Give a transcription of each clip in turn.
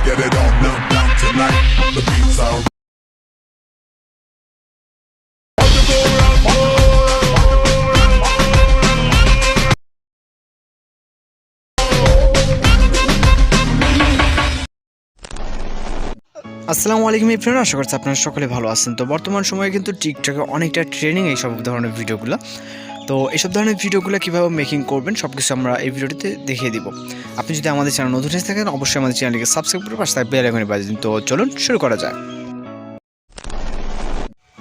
get it on down tonight. The beats are আসসালামু আলাইকুম everyone, আশা করছি আপনারা সকলে ভালো আছেন। তো বর্তমান সময়ে কিন্তু টিকটকে অনেকটা ট্রেনিং এইসব ধরনের ভিডিওগুলো। তো এইসব ধরনের ভিডিওগুলো কীভাবে মেকিং করবেন সব কিছু আমরা এই ভিডিওটিতে দেখিয়ে দিব। আপনি যদি আমাদের চ্যানেল নতুন এসে থাকেন অবশ্যই আমাদের চ্যানেলটিকে সাবস্ক্রাইব করে পাশে বেল আইকনে বাজিয়ে দিন। তো চলুন শুরু করা যায়।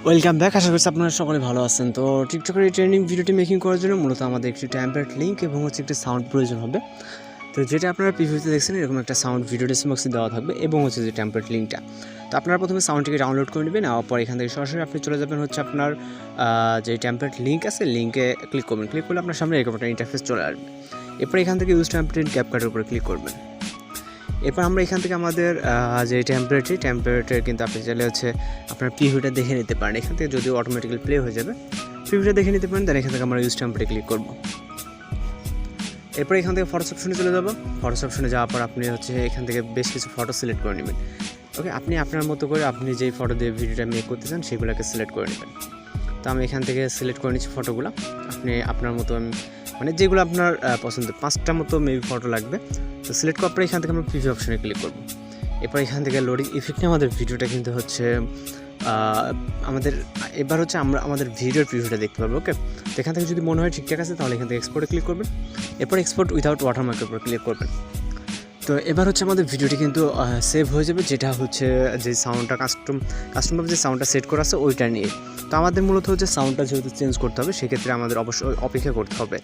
ওয়েলকাম ব্যাক, আশা করছি আপনারা সকলে ভালো আছেন। তো টিকটকের এই ট্রেনিং ভিডিওটি মেকিং করার জন্য মূলত আমাদের একটি টেমপ্লেট লিঙ্ক এবং একটি সাউন্ড প্রয়োজন হবে। তো যেটা আপনারা প্রিভিউতে দেখছেন এরকম একটা সাউন্ড ভিডিও ডেসক্রিপশনে দেওয়া থাকবে এবং যে টেমপ্লেট লিঙ্কটা। তো আপনারা প্রথমে সাউন্ডটিকে ডাউনলোড করে নেবেন, নেওয়ার পর এখান থেকে সরাসরি আপনি চলে যাবেন আপনার যে টেমপ্লেট লিঙ্ক আছে লিঙ্কে ক্লিক করবেন। ক্লিক করলে আপনার সামনে এরকম একটা ইন্টারফেস চলে আসবে। এরপর এখান থেকে ইউজ টেমপ্লেট ক্যাপকাটের উপরে ক্লিক করবেন। এরপর আমরা এখান থেকে আমাদের যে টেমপ্লেটের কিন্তু আপনি চাইলে আপনার প্রিভিউটা দেখে নিতে পারেন। এখান থেকে যদিও অটোমেটিক্যালি প্লে হয়ে যাবে, প্রিভিউটা দেখে নিতে পারেন। দেন এখান থেকে আমরা ইউজ টেমপ্লেটে ক্লিক করব। এরপর এখান থেকে ফটোস অপশনে চলে যাব। ফটোস অপশনে যাওয়ার পর আপনি এখান থেকে বেশ কিছু ফটো সিলেক্ট করে নেবেন। ওকে, আপনি আপনার মতো করে আপনি যেই ফটো দিয়ে ভিডিওটা মেক করতে চান সেগুলোকে সিলেক্ট করে নেবেন। তো আমি এখান থেকে সিলেক্ট করে নিচ্ছি ফটোগুলো। আপনি আপনার মতো মানে যেগুলো আপনার পছন্দ, 5টা মতো মেবি ফটো লাগবে। তো সিলেক্ট করার পর এখান থেকে আমরা প্রিভিউ অপশনে ক্লিক করব। এরপর এখান থেকে লোডিং ইফেক্টে আমাদের ভিডিওটা কিন্তু এবার আমরা আমাদের ভিডিওর প্রিভিউটা দেখতে পারবো। ওকে, তো এখান থেকে যদি মনে হয় ঠিকঠাক আছে তাহলে এখান থেকে এক্সপোর্টে ক্লিক করবেন। এরপর এক্সপোর্ট উইথাউট ওয়াটারমার্কের উপর ক্লিক করবেন। তো এবার আমাদের ভিডিওটি কিন্তু সেভ হয়ে যাবে, যেটা যে সাউন্ডটা কাস্টমভাবে যে সাউন্ডটা সেট করা আছে ওইটা নিয়ে। তো আমাদের মূলত সাউন্ডটা যেহেতু চেঞ্জ করতে হবে সেক্ষেত্রে আমাদের অবশ্যই অপেক্ষা করতে হবে।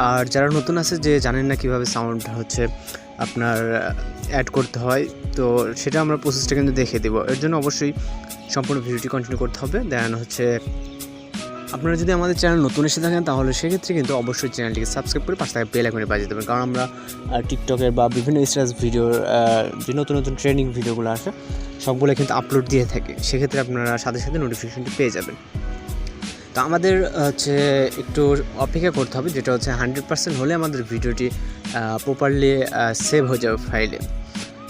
আর যারা নতুন আছে যে জানেন না কীভাবে সাউন্ড আপনার অ্যাড করতে হয়, তো সেটা আমরা প্রসেসটা কিন্তু দেখিয়ে দেবো। এর জন্য অবশ্যই সম্পূর্ণ ভিডিওটি কন্টিনিউ করতে হবে। দেন আপনারা যদি আমাদের চ্যানেল নতুন এসে থাকেন তাহলে সেক্ষেত্রে কিন্তু অবশ্যই চ্যানেলটিকে সাবস্ক্রাইব করে পাশে বেল আইকনে বাজিয়ে দেবেন, কারণ আমরা টিকটকের বা বিভিন্ন স্টাইল ভিডিওর যে নতুন নতুন ট্রেনিং ভিডিওগুলো আসে সবগুলো কিন্তু আপলোড দিয়ে থাকে। সেক্ষেত্রে আপনারা সাথে সাথে নোটিফিকেশনটি পেয়ে যাবেন। তো আমাদের একটু অপেক্ষা করতে হবে, যেটা 100% হলে আমাদের ভিডিওটি প্রপারলি সেভ হয়ে যাবে ফাইলে।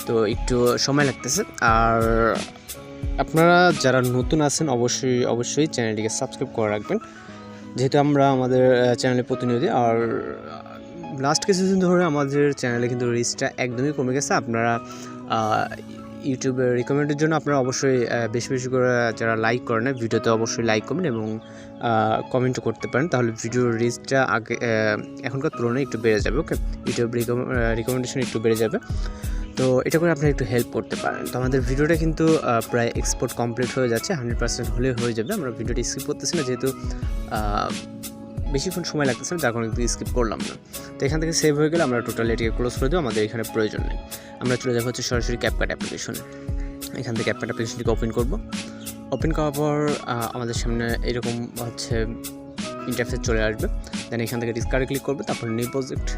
তো একটু সময় লাগতেছে। আর আপনারা যারা নতুন আছেন অবশ্যই চ্যানেলটিকে সাবস্ক্রাইব করে রাখবেন, যেহেতু আমরা আমাদের চ্যানেলে প্রতিনিয়ত আর লাস্ট কিছুদিন ধরে আমাদের চ্যানেলে কিন্তু রিচটা একদমই কমে গেছে। আপনারা ইউটিউবের রিকমেন্ডের জন্য আপনারা অবশ্যই বেশি বেশি করে যারা লাইক করেন ভিডিওতে অবশ্যই লাইক করবেন এবং কমেন্টও করতে পারেন, তাহলে ভিডিওর রিচটা এখনকার তুলনায় একটু বেড়ে যাবে। ওকে, ইউটিউব রিকমেন্ডেশন একটু বেড়ে যাবে। তো এটা করে আপনারা একটু হেল্প করতে পারেন। তো আমাদের ভিডিওটা কিন্তু প্রায় এক্সপোর্ট কমপ্লিট হয়ে যাচ্ছে, 100% হলে হয়ে যাবে। আমরা ভিডিওটি স্কিপ করতেছি না, যেহেতু বেশিক্ষণ সময় লাগতেছে না, তার কারণে কিন্তু স্কিপ করলাম না। তো এখান থেকে সেভ হয়ে গেলে আমরা টোটালি এটিকে ক্লোজ করে দেবো, আমাদের এখানে প্রয়োজন নেই। আমরা চলে যাবো সরাসরি ক্যাপকাট অ্যাপ্লিকেশনে। এখান থেকে ক্যাপকাট অ্যাপ্লিকেশনটিকে ওপেন করব। ওপেন করার পর আমাদের সামনে এরকম ইন্টারফেস চলে আসবে। দেন এখান থেকে ডিসকার্ডে ক্লিক করবো, তারপর নিউ প্রজেক্ট।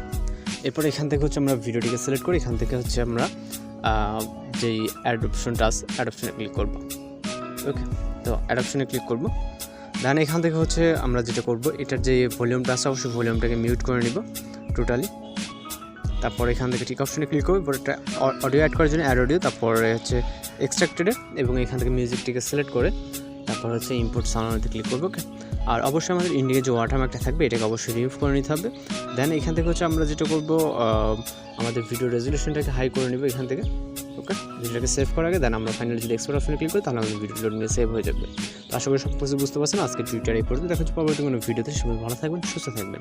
এরপর এখান থেকে আমরা ভিডিওটিকে সিলেক্ট করি। এখান থেকে আমরা যেই অ্যাড অপশনটা আছে অ্যাড অপশনে ক্লিক করব। ওকে, তো অ্যাড অপশনে ক্লিক করব। দেন এখান থেকে আমরা যেটা করব, এটার যে ভলিউমটা আছে অবশ্যই ভলিউমটাকে মিউট করে নিব টোটালি। তারপর এখান থেকে ঠিক অপশনে ক্লিক করব। এরপর একটা অডিও অ্যাড করার জন্য অ্যাড অডিও, তারপরে এক্সট্রাক্টেডে এবং এখান থেকে মিউজিকটিকে সিলেক্ট করে তারপর ইম্পোর্ট সাউন্ডে ক্লিক করবো। ওকে, আর অবশ্যই আমাদের ইন্ডিকে যে ওয়াটারমার্কটা থাকবে এটাকে অবশ্যই রিমুভ করে নিতে হবে। দেন এখান থেকে আমরা যেটা করবো, আমাদের ভিডিও রেজুলেশনটাকে হাই করে নেব এখান থেকে। ওকে, ভিডিওটাকে সেভ করার আগে দেন আমরা ফাইনালি যদি এক্সপোর্ট অপশনে ক্লিক করি তাহলে আমাদের ভিডিও লোডিং সেভ হয়ে যাবে। তো আশা করি সব কিছু বুঝতে পারছেন। আজকে টুইটার এই পর্যন্ত দেখা হচ্ছে পরবর্তী কোনো ভিডিওতে। সবাই ভালো থাকবেন, সুস্থ থাকবেন।